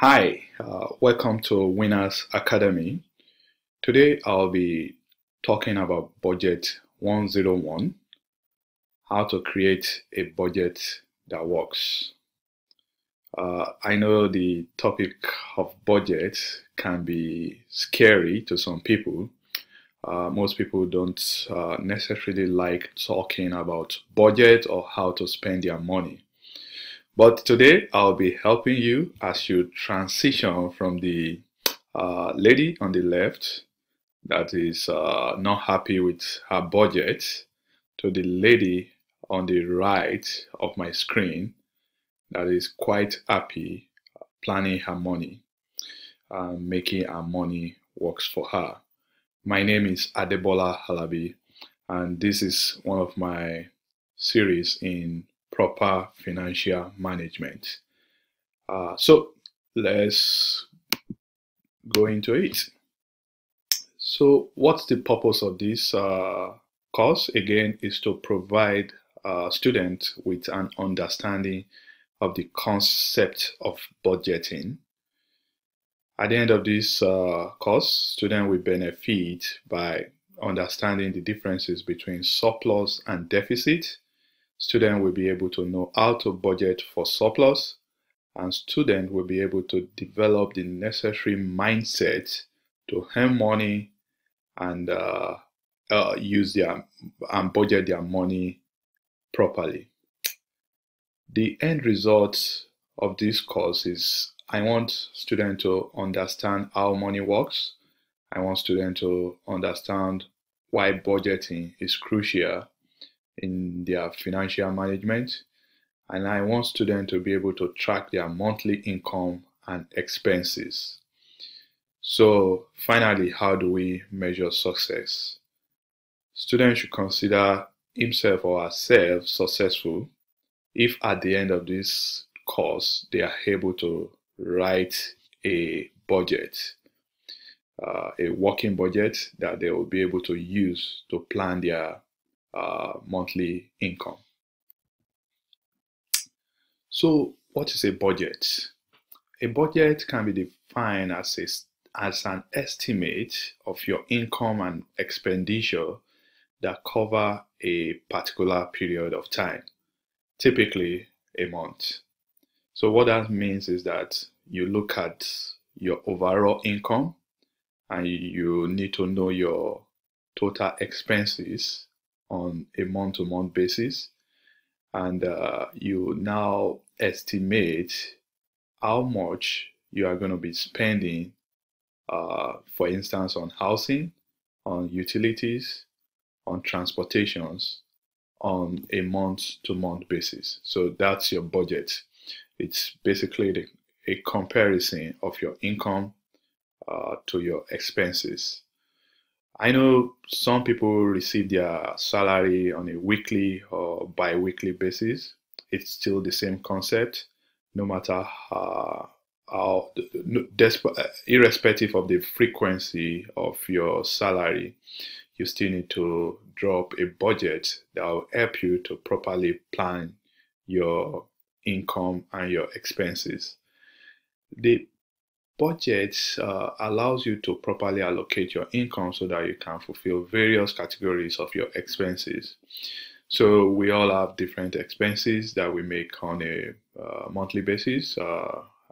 Hi, welcome to Winners Academy. Today I'll be talking about budget 101, how to create a budget that works. I know the topic of budget can be scary to some people. Most people don't necessarily like talking about budget or how to spend their money. But today I'll be helping you as you transition from the lady on the left that is not happy with her budget to the lady on the right of my screen that is quite happy planning her money, making her money works for her. My name is Adebola Halabi, and this is one of my series in proper financial management. So let's go into it. So what's the purpose of this course? Again, is to provide students with an understanding of the concept of budgeting. At the end of this course, students will benefit by understanding the differences between surplus and deficit. Students will be able to know how to budget for surplus, and students will be able to develop the necessary mindset to earn money and use their and budget their money properly. The end result of this course is I want students to understand how money works. I want students to understand why budgeting is crucial in their financial management. And I want students to be able to track their monthly income and expenses. So finally, how do we measure success? Students should consider himself or herself successful if at the end of this course they are able to write a budget, a working budget that they will be able to use to plan their monthly income. So what is a budget? A budget can be defined as an estimate of your income and expenditure that cover a particular period of time, typically a month. So what that means is that you look at your overall income and you need to know your total expenses on a month-to-month basis, and you now estimate how much you are going to be spending, for instance, on housing, on utilities, on transportations, on a month-to-month basis. So that's your budget. It's basically a comparison of your income to your expenses. I know some people receive their salary on a weekly or bi-weekly basis. It's still the same concept, no matter how irrespective of the frequency of your salary, you still need to drop a budget that will help you to properly plan your income and your expenses. The budget allows you to properly allocate your income so that you can fulfill various categories of your expenses. So we all have different expenses that we make on a monthly basis,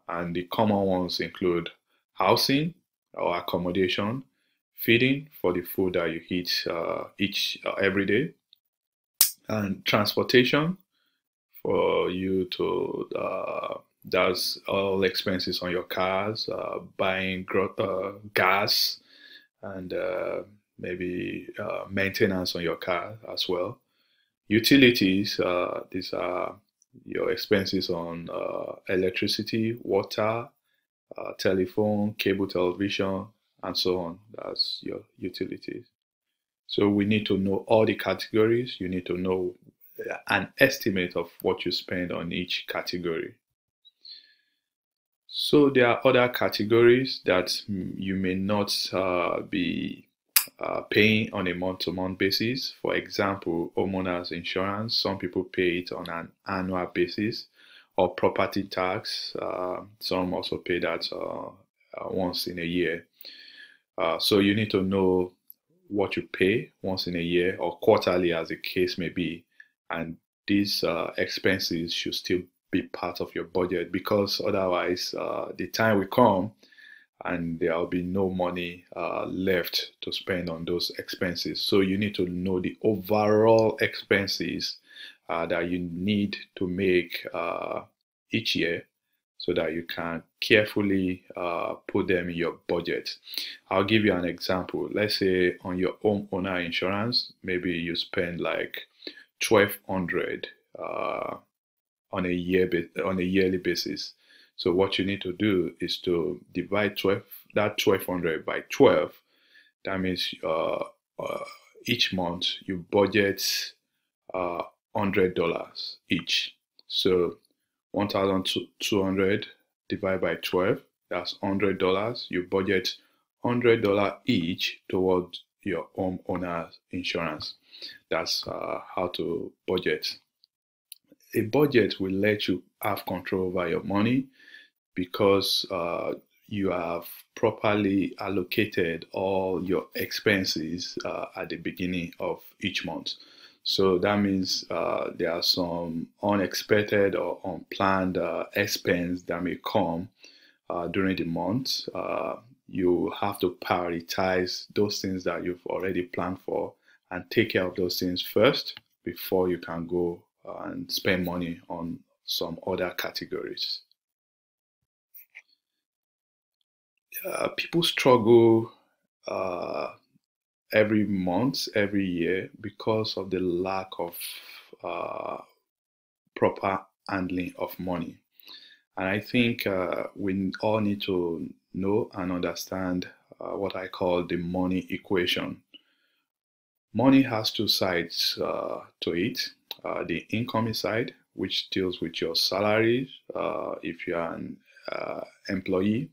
and the common ones include housing or accommodation, feeding for the food that you eat every day, and transportation for you to that's all expenses on your cars, buying gas, and maybe maintenance on your car as well. Utilities, these are your expenses on electricity, water, telephone, cable television, and so on. That's your utilities. So we need to know all the categories. You need to know an estimate of what you spend on each category. So there are other categories that you may not be paying on a month-to-month basis. For example, homeowners insurance. Some people pay it on an annual basis. or property tax. Some also pay that once in a year. So you need to know what you pay once in a year or quarterly, as the case may be, and these expenses should still be part of your budget, because otherwise, the time will come and there will be no money left to spend on those expenses. So you need to know the overall expenses that you need to make each year, so that you can carefully put them in your budget. I'll give you an example. Let's say on your homeowner insurance, maybe you spend like 1,200 on a yearly basis. So what you need to do is to divide 1,200 by 12. That means each month you budget $100 each. So 1,200 divided by 12, that's $100. You budget $100 each towards your homeowner's insurance. That's how to budget. A budget will let you have control over your money, because you have properly allocated all your expenses at the beginning of each month. So that means there are some unexpected or unplanned expense that may come during the month. You have to prioritize those things that you've already planned for and take care of those things first before you can go and spend money on some other categories. People struggle every month, every year, because of the lack of proper handling of money. And I think we all need to know and understand what I call the money equation. Money has two sides to it. The income side, which deals with your salary if you're an employee,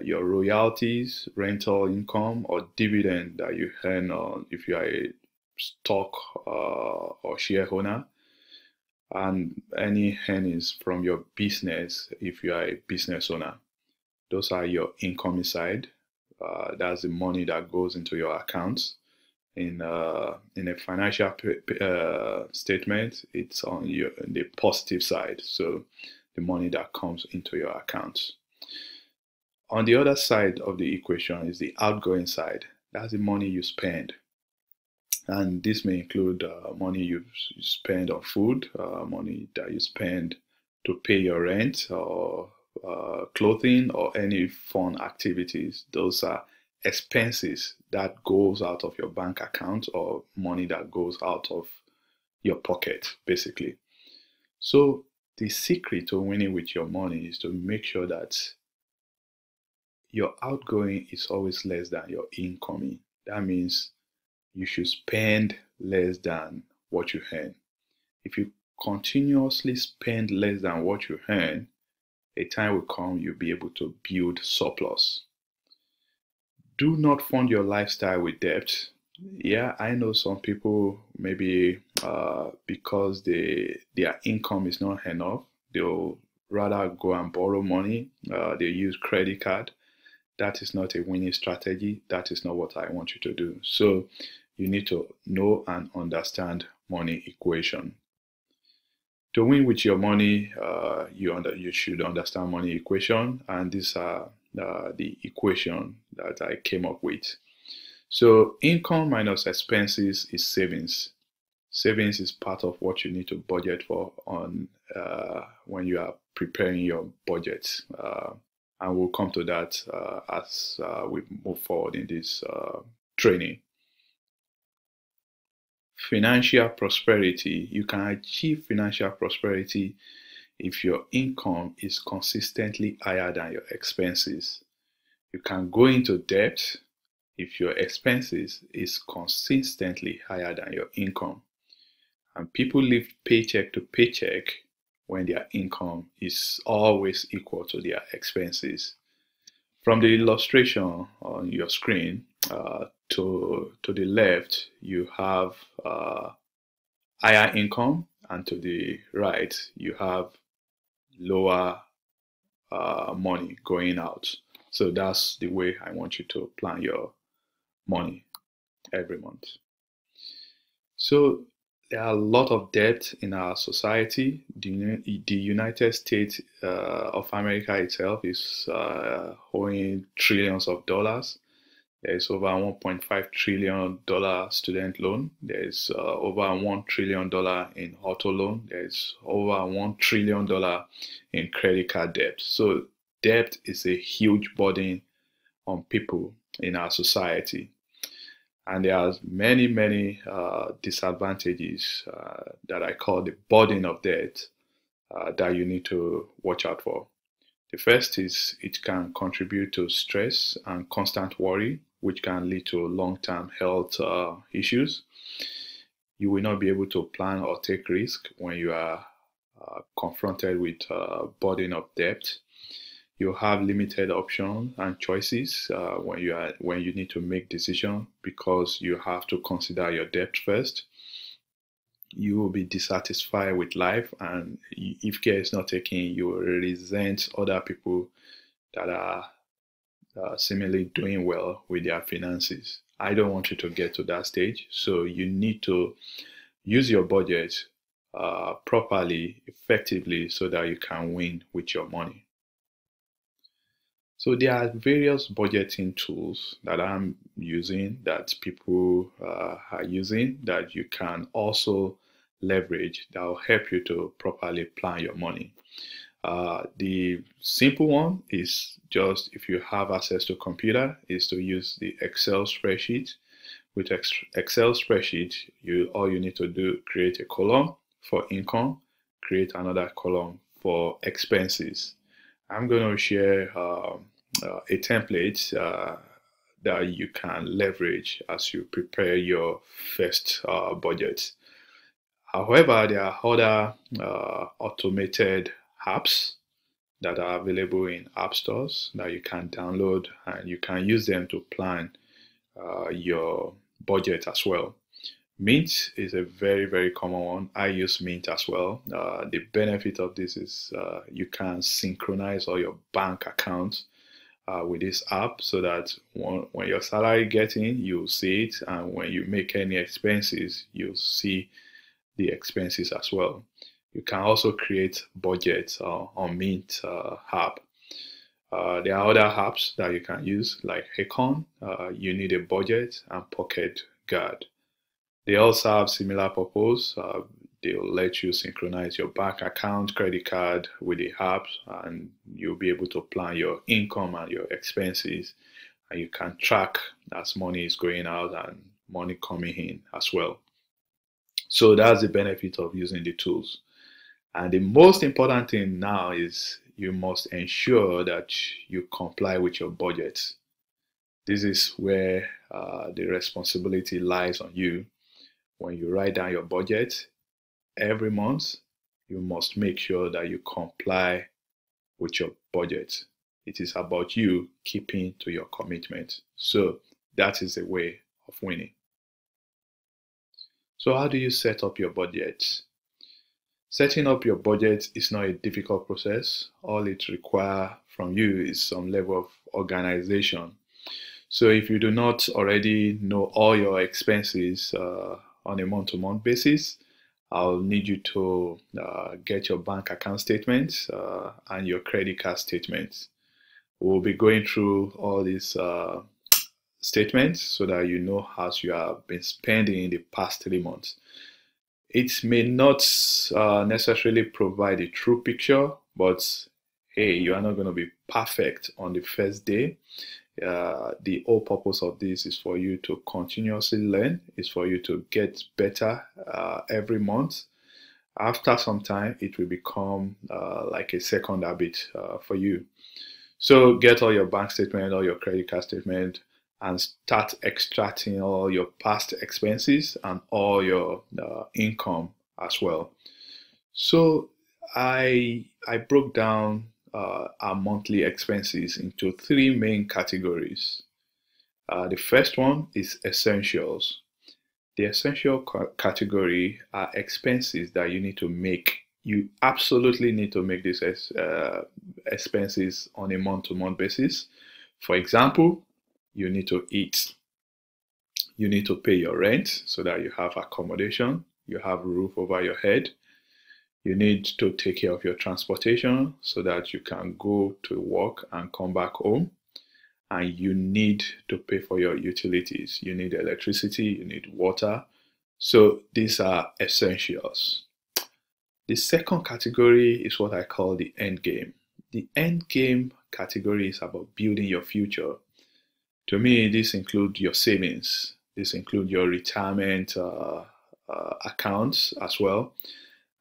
your royalties, rental income, or dividend that you earn on if you are a stock or share owner, and any earnings from your business if you are a business owner. Those are your income side. That's the money that goes into your accounts. In a financial statement, it's on the positive side. So the money that comes into your accounts. On the other side of the equation is the outgoing side. That's the money you spend. And this may include money you spend on food, money that you spend to pay your rent or clothing or any fun activities. Those are expenses that goes out of your bank account, or money that goes out of your pocket, basically. So the secret to winning with your money is to make sure that your outgoing is always less than your incoming. That means you should spend less than what you earn. If you continuously spend less than what you earn, a time will come you'll be able to build surplus. Do not fund your lifestyle with debt. Yeah, I know some people, maybe because their income is not enough, they'll rather go and borrow money. They use credit card. That is not a winning strategy. That is not what I want you to do. So you need to know and understand money equation. To win with your money, you should understand money equation, and these are the equation that I came up with. So income minus expenses is savings. Savings is part of what you need to budget for on when you are preparing your budget. And we'll come to that as we move forward in this training. Financial prosperity. You can achieve financial prosperity if your income is consistently higher than your expenses. You can go into debt if your expenses is consistently higher than your income. And people live paycheck to paycheck when their income is always equal to their expenses. From the illustration on your screen, to the left, you have higher income, and to the right, you have lower money going out. So that's the way I want you to plan your money every month. So there are a lot of debt in our society. The United States of America itself is owing trillions of dollars. There is over $1.5 trillion student loan. There is over $1 trillion in auto loan. There is over $1 trillion in credit card debt. So debt is a huge burden on people in our society. And there are many disadvantages that I call the burden of debt that you need to watch out for. The first is it can contribute to stress and constant worry, which can lead to long-term health issues. You will not be able to plan or take risk when you are confronted with burden of debt. You have limited options and choices when you need to make decisions because you have to consider your debt first. You will be dissatisfied with life, and if care is not taken, you will resent other people that are seemingly doing well with their finances. I don't want you to get to that stage, so you need to use your budget properly, effectively, so that you can win with your money. So there are various budgeting tools that I'm using, that people are using, that you can also leverage, that will help you to properly plan your money. The simple one is just, if you have access to a computer, is to use the Excel spreadsheet. With Excel spreadsheet, all you need to do, create a column for income, create another column for expenses. I'm going to share a template that you can leverage as you prepare your first budget. However, there are other automated apps that are available in app stores that you can download, and you can use them to plan your budget as well. Mint is a very common one. I use Mint as well. The benefit of this is you can synchronize all your bank accounts with this app, so that when your salary gets in, you'll see it, and when you make any expenses, you'll see the expenses as well. You can also create budgets on Mint app. There are other apps that you can use, like Acorn. You need a budget, and Pocket Guard. They also have similar purpose. They'll let you synchronize your bank account, credit card with the apps, and you'll be able to plan your income and your expenses. And you can track as money is going out and money coming in as well. So that's the benefit of using the tools. And the most important thing now is you must ensure that you comply with your budget. This is where the responsibility lies on you. When you write down your budget every month, you must make sure that you comply with your budget. It is about you keeping to your commitment. So that is a way of winning. So how do you set up your budget? Setting up your budget is not a difficult process. All it requires from you is some level of organization. So if you do not already know all your expenses on a month-to-month basis, I'll need you to get your bank account statements and your credit card statements. We'll be going through all these statements so that you know how you have been spending in the past 3 months. It may not necessarily provide a true picture, but hey, you are not going to be perfect on the first day. The whole purpose of this is for you to continuously learn, is for you to get better every month. After some time, it will become like a second habit for you. So get all your bank statement, all your credit card statement, and start extracting all your past expenses and all your income as well. So I broke down our monthly expenses into 3 main categories. The first one is essentials. The essential category are expenses that you need to make you absolutely need to make these expenses on a month-to-month basis. For example, you need to eat. You need to pay your rent so that you have accommodation, you have a roof over your head. You need to take care of your transportation so that you can go to work and come back home. And you need to pay for your utilities. You need electricity, you need water. So these are essentials. The second category is what I call the end game. The end game category is about building your future. To me, this includes your savings. This includes your retirement accounts as well.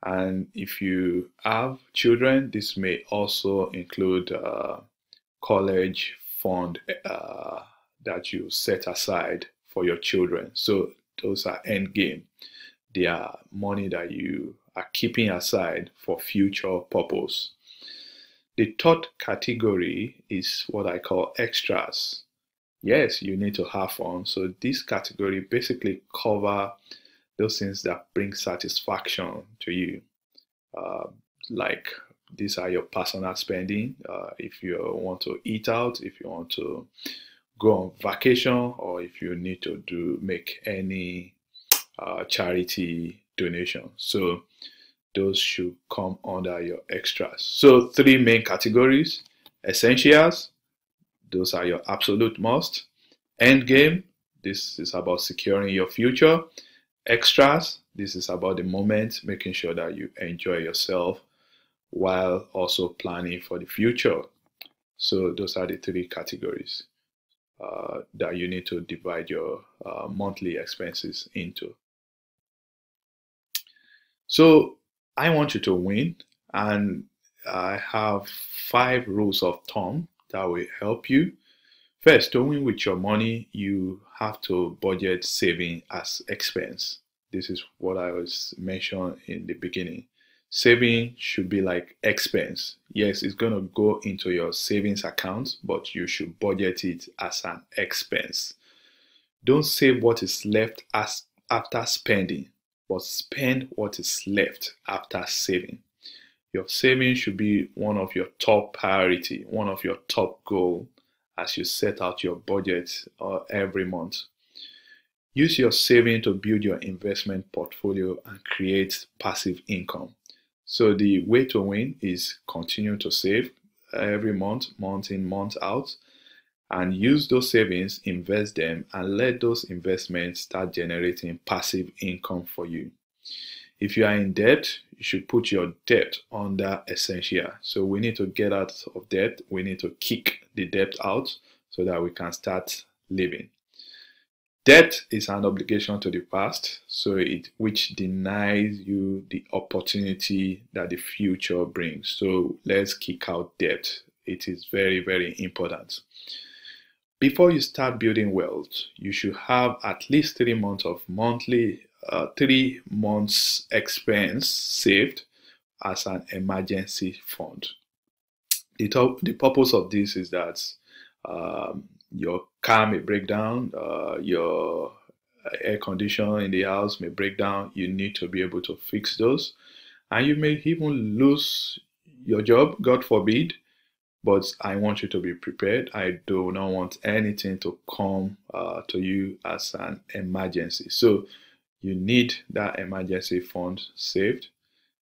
And if you have children, this may also include college fund that you set aside for your children. So those are end game. They are money that you are keeping aside for future purpose. The third category is what I call extras. Yes, you need to have fun. So this category basically cover those things that bring satisfaction to you. Like these are your personal spending. If you want to eat out, if you want to go on vacation, or if you need to make any charity donation. So those should come under your extras. So three main categories: essentials, those are your absolute must; end game, this is about securing your future; extras, this is about the moment, making sure that you enjoy yourself while also planning for the future. So those are the three categories that you need to divide your monthly expenses into. So I want you to win, and I have 5 rules of thumb that will help you. First, to win with your money, you have to budget saving as expense. This is what I was mentioned in the beginning. Saving should be like expense. Yes, it's going to go into your savings account, but you should budget it as an expense. Don't save what is left as after spending, but spend what is left after saving. Your saving should be one of your top priority, one of your top goal as you set out your budget every month. Use your saving to build your investment portfolio and create passive income. So the way to win is continue to save every month, month in, month out, and use those savings, invest them, and let those investments start generating passive income for you. If you are in debt, you should put your debt under essential. So we need to get out of debt. We need to kick the debt out so that we can start living. Debt is an obligation to the past, which denies you the opportunity that the future brings. So let's kick out debt. It is very, very important. Before you start building wealth, you should have at least 3 months of 3 months expense saved as an emergency fund. The purpose of this is that your car may break down, your air conditioner in the house may break down. You need to be able to fix those, and you may even lose your job, God forbid. But I want you to be prepared. I do not want anything to come to you as an emergency. So you need that emergency fund saved.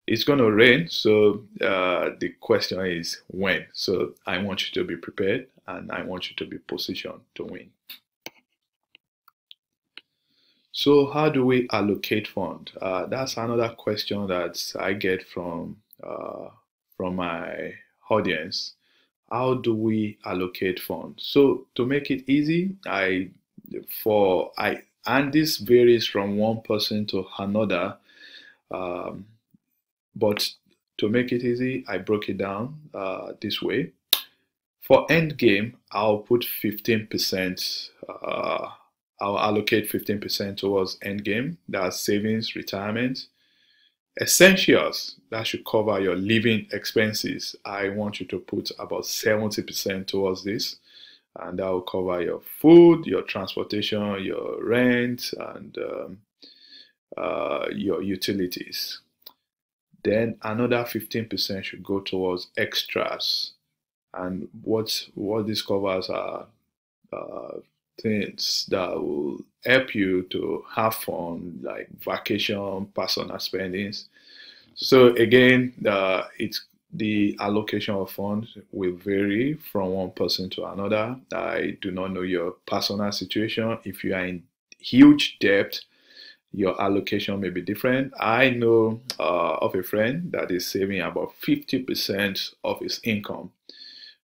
It's going to rain, so the question is when. So I want you to be prepared, and I want you to be positioned to win. So how do we allocate fund? That's another question that I get from my audience. How do we allocate funds? So to make it easy, and this varies from one person to another. But to make it easy, I broke it down this way. For end game, I'll put 15%. I'll allocate 15% towards end game. That's savings, retirement. Essentials, that should cover your living expenses. I want you to put about 70% towards this, and that will cover your food, your transportation, your rent, and your utilities. Then another 15% should go towards extras. And what this covers are things that will help you to have fun, like vacation, personal spendings. So again, the allocation of funds will vary from one person to another. I do not know your personal situation. If you are in huge debt, your allocation may be different. I know of a friend that is saving about 50% of his income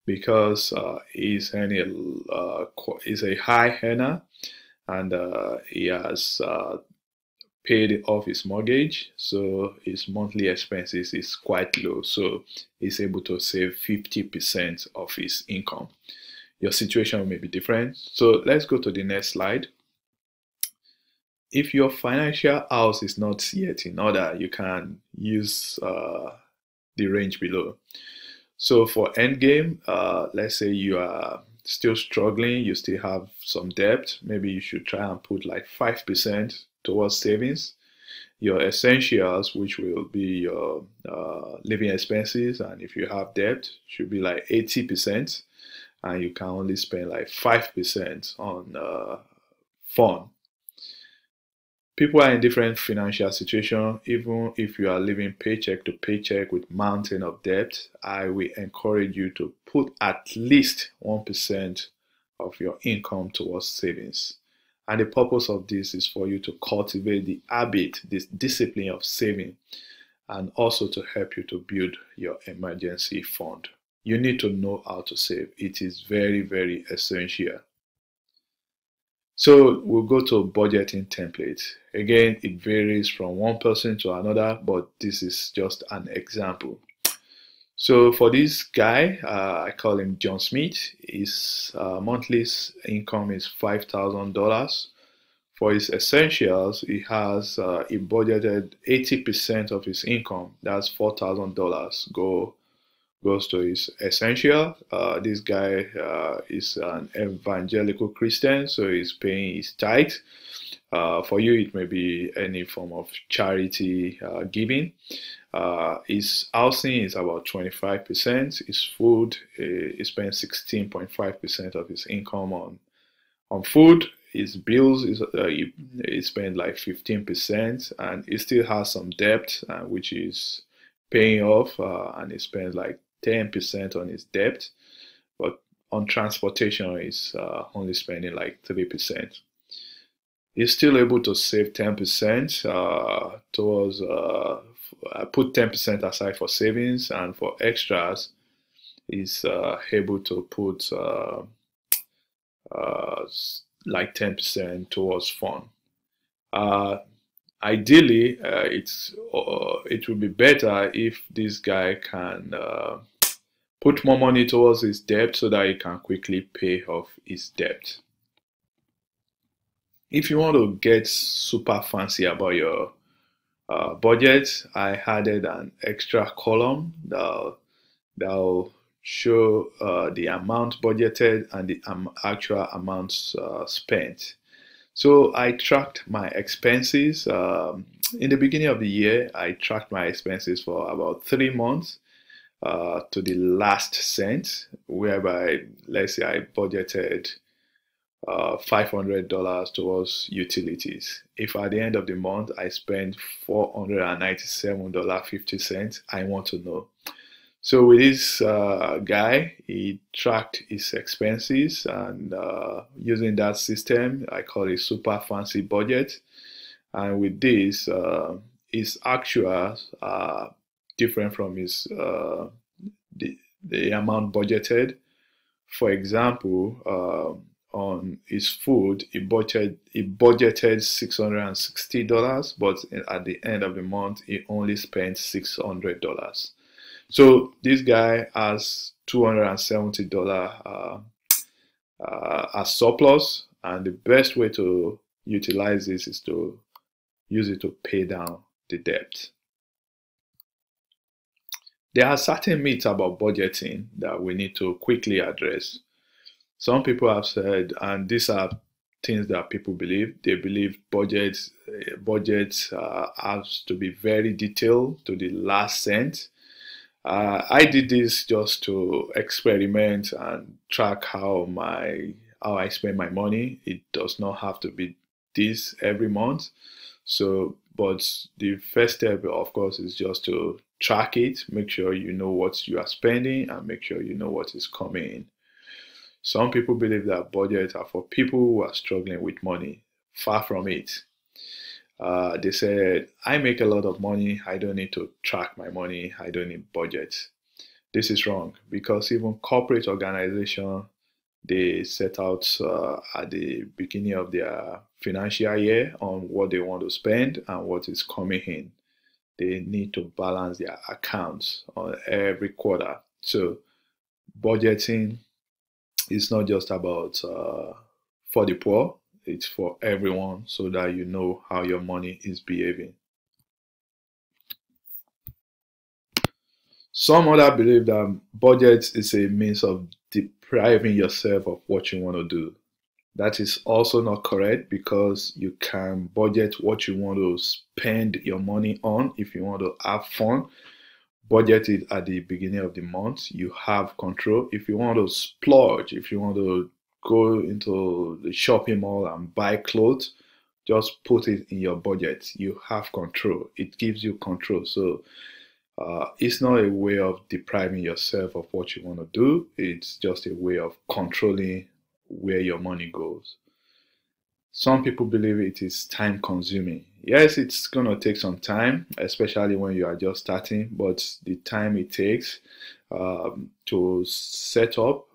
because he's a high earner, and he has paid off his mortgage, so his monthly expenses is quite low. So he's able to save 50% of his income. Your situation may be different. So let's go to the next slide. If your financial house is not yet in order, you can use the range below. So for endgame, let's say you are still struggling, you still have some debt, maybe you should try and put like 5% towards savings. Your essentials, which will be your living expenses, and if you have debt, should be like 80%, and you can only spend like 5% on fun. People are in different financial situations. Even if you are living paycheck to paycheck with mountain of debt, I will encourage you to put at least 1% of your income towards savings. And the purpose of this is for you to cultivate the habit, this discipline of saving, and also to help you to build your emergency fund. You need to know how to save. It is very, very essential. So we'll go to budgeting template. Again, it varies from one person to another, but this is just an example. So for this guy, I call him John Smith. His monthly income is $5,000. For his essentials, he budgeted 80% of his income. That's $4,000 goes to his essential. This guy is an evangelical Christian, so he's paying his tithe. For you, it may be any form of charity giving. His housing is about 25%. His food, he spends 16.5% of his income on food. His bills he spends like 15%, and he still has some debt, which is paying off, and he spends like 10% on his debt. But on transportation, he's only spending like 3%. He's still able to save 10% towards put 10% aside for savings, and for extras, he's able to put like 10% towards fun. Ideally, it would be better if this guy can put more money towards his debt so that he can quickly pay off his debt. If you want to get super fancy about your budget, I added an extra column that'll show the amount budgeted and the actual amounts spent. So I tracked my expenses. In the beginning of the year, I tracked my expenses for about 3 months to the last cent, whereby, let's say, I budgeted $500 towards utilities. If at the end of the month I spend $497.50, I want to know. So with this guy, he tracked his expenses, and using that system, I call it super fancy budget. And with this, his actuals are different from his the amount budgeted. For example, on his food, he budgeted $660, but at the end of the month, he only spent $600. So this guy has $270 as surplus, and the best way to utilize this is to use it to pay down the debt. There are certain myths about budgeting that we need to quickly address. Some people have said, and these are things that people believe. They believe budgets has to be very detailed to the last cent. I did this just to experiment and track how I spend my money. It does not have to be this every month. So, but the first step, of course, is just to track it, make sure you know what you are spending, and make sure you know what is coming in. Some people believe that budgets are for people who are struggling with money. Far from it. They said, I make a lot of money. I don't need to track my money. I don't need budgets. This is wrong because even corporate organizations, they set out at the beginning of their financial year on what they want to spend and what is coming in. They need to balance their accounts on every quarter. So budgeting is not just about for the poor, it's for everyone so that you know how your money is behaving. Some other believe that budget is a means of depriving yourself of what you want to do. That is also not correct because you can budget what you want to spend your money on. If you want to have fun, budget it at the beginning of the month. You have control. If you want to splurge, if you want to go into the shopping mall and buy clothes, just put it in your budget. You have control. It gives you control. So it's not a way of depriving yourself of what you want to do. It's just a way of controlling where your money goes. Some people believe it is time consuming. Yes, it's going to take some time, especially when you are just starting, but the time it takes to set up,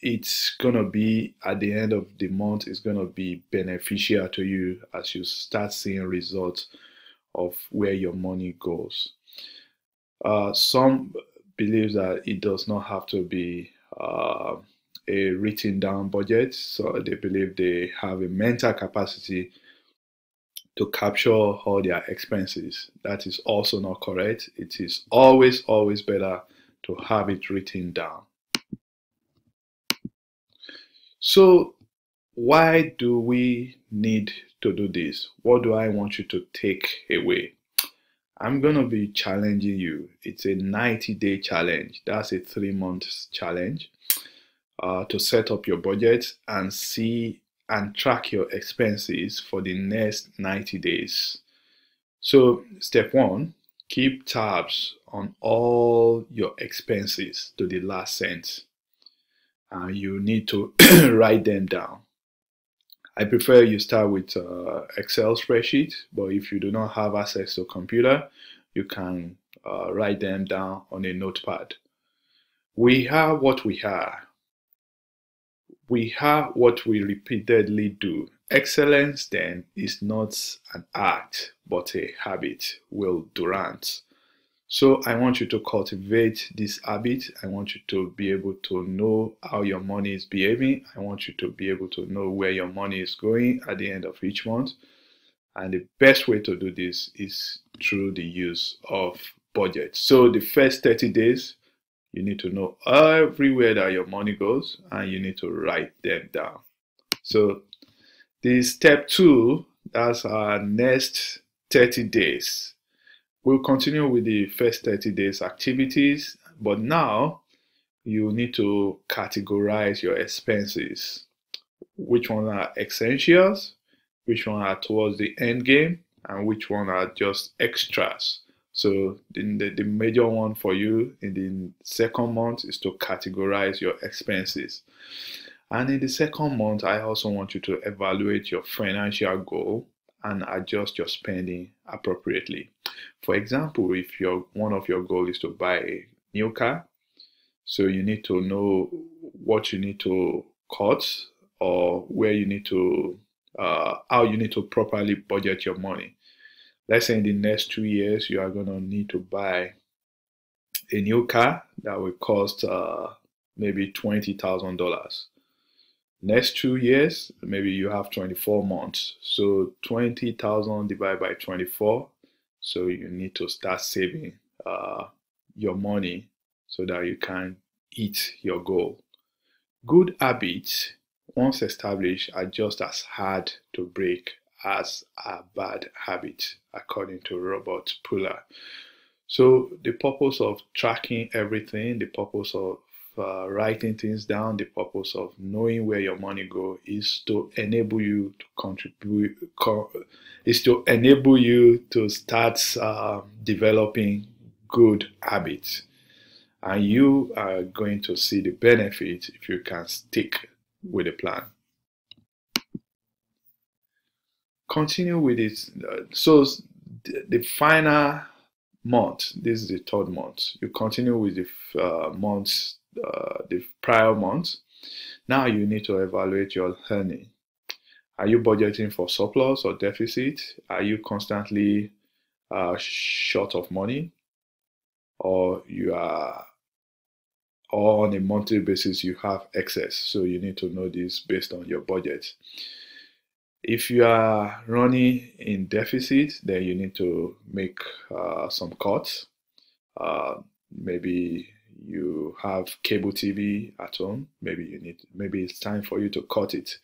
it's going to be at the end of the month, it's going to be beneficial to you as you start seeing results of where your money goes. Some believe that it does not have to be a written down budget, so they believe they have a mental capacity to capture all their expenses. That is also not correct. It is always better to have it written down. So why do we need to do this? What do I want you to take away? I'm going to be challenging you. It's a 90-day challenge. That's a 3 months challenge to set up your budget and see and track your expenses for the next 90 days. So step one, keep tabs on all your expenses to the last cent. You need to write them down. I prefer you start with Excel spreadsheet, but if you do not have access to a computer, you can write them down on a notepad. We are what we are. We are what we repeatedly do. Excellence then is not an act, but a habit. Will Durant. So I want you to cultivate this habit. I want you to be able to know how your money is behaving. I want you to be able to know where your money is going at the end of each month. And the best way to do this is through the use of budget. So the first 30 days, you need to know everywhere that your money goes and you need to write them down. So the step two, that's our next 30 days. We'll continue with the first 30 days activities, but now you need to categorize your expenses. Which ones are essentials, which ones are towards the end game, and which ones are just extras. So the major one for you in the second month is to categorize your expenses. And in the second month, I also want you to evaluate your financial goal and adjust your spending appropriately. For example, if one of your goals is to buy a new car, so you need to know what you need to cut or where you need to, how you need to properly budget your money. Let's say in the next 2 years, you are going to need to buy a new car that will cost maybe $20,000. Next 2 years, maybe you have 24 months. So 20,000 divided by 24. So you need to start saving your money so that you can hit your goal. Good habits Once established, are just as hard to break as a bad habit, according to Robert Puller. So the purpose of tracking everything, the purpose of writing things down, the purpose of knowing where your money go is to enable you to contribute, is to enable you to start developing good habits. And you are going to see the benefit if you can stick with the plan. Continue with it. So the final month, this is the third month. You continue with the prior month. Now you need to evaluate your earning. Are you budgeting for surplus or deficit? Are you constantly short of money? Or on a monthly basis you have excess? So you need to know this based on your budget. If you are running in deficit, then you need to make some cuts. Maybe you have cable TV at home. Maybe it's time for you to cut it.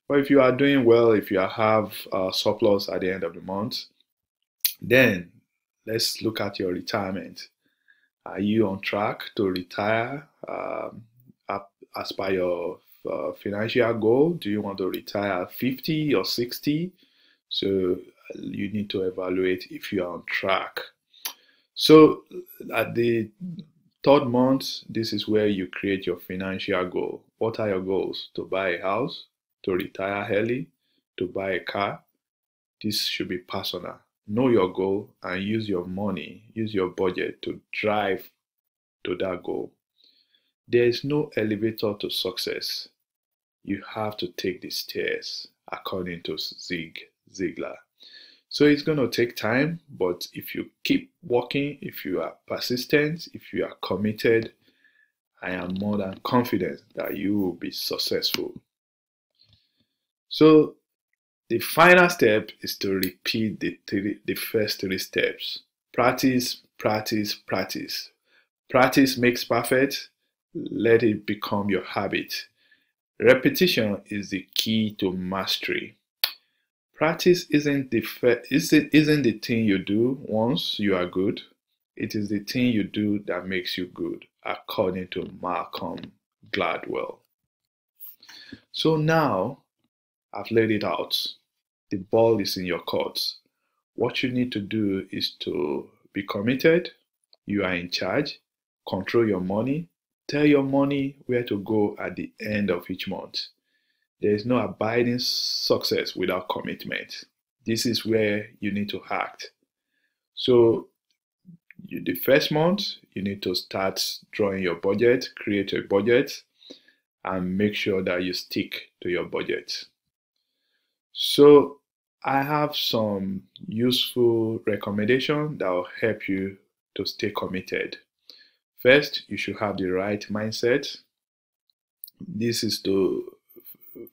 But if you are doing well, if you have surplus at the end of the month, then let's look at your retirement. Are you on track to retire as per your financial goal? Do you want to retire at 50 or 60? So you need to evaluate if you are on track. So at the third month, this is where you create your financial goal. What are your goals? To buy a house, to retire early, to buy a car. This should be personal. Know your goal and use your money, use your budget to drive to that goal. There is no elevator to success. You have to take the stairs, according to Ziglar. So it's going to take time, but if you keep working, if you are persistent, if you are committed, I am more than confident that you will be successful. So the final step is to repeat the first three steps. Practice, practice, practice. Practice makes perfect. Let it become your habit. Repetition is the key to mastery. Practice isn't the thing you do once you are good. It is the thing you do that makes you good, according to Malcolm Gladwell. So now I've laid it out. The ball is in your court. What you need to do is to be committed. You are in charge. Control your money. Tell your money where to go at the end of each month. There is no abiding success without commitment. This is where you need to act. So the first month, you need to start drawing your budget, create a budget, and make sure that you stick to your budget. So I have some useful recommendations that will help you to stay committed. First, you should have the right mindset.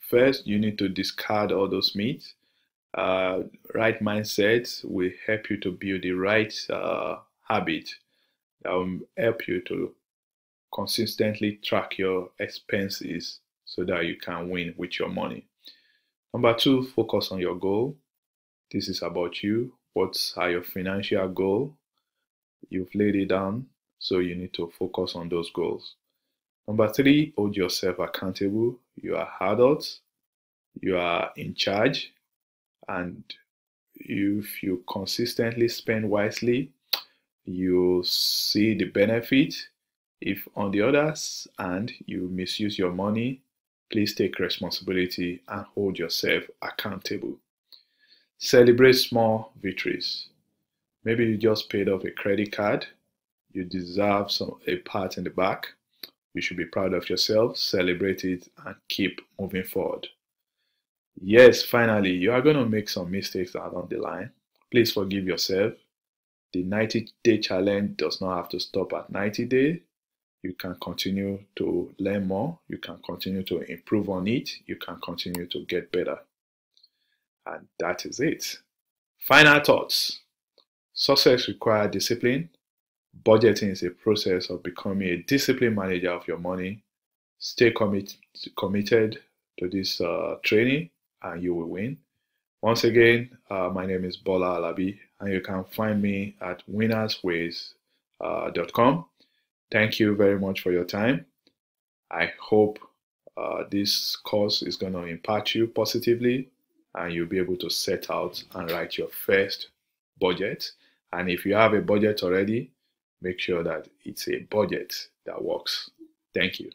First, you need to discard all those myths. Right mindset will help you to build the right habit that will help you to consistently track your expenses so that you can win with your money. Number two, focus on your goal. This is about you. What are your financial goals? You've laid it down, so you need to focus on those goals. Number three, hold yourself accountable. You are adults, you are in charge, and if you consistently spend wisely, you see the benefit. If on the other hand you misuse your money, please take responsibility and hold yourself accountable. Celebrate small victories. Maybe you just paid off a credit card. You deserve a pat in the back. You should be proud of yourself, celebrate it, and keep moving forward. Yes, finally, you are going to make some mistakes along the line. Please forgive yourself. The 90-day challenge does not have to stop at 90 days. You can continue to learn more. You can continue to improve on it. You can continue to get better. And that is it. Final thoughts. Success requires discipline. Budgeting is a process of becoming a disciplined manager of your money. Stay committed to this training and you will win. Once again, my name is Bola Alabi, and you can find me at winnersways.com. Thank you very much for your time. I hope this course is going to impact you positively and you'll be able to set out and write your first budget. And if you have a budget already, make sure that it's a budget that works. Thank you.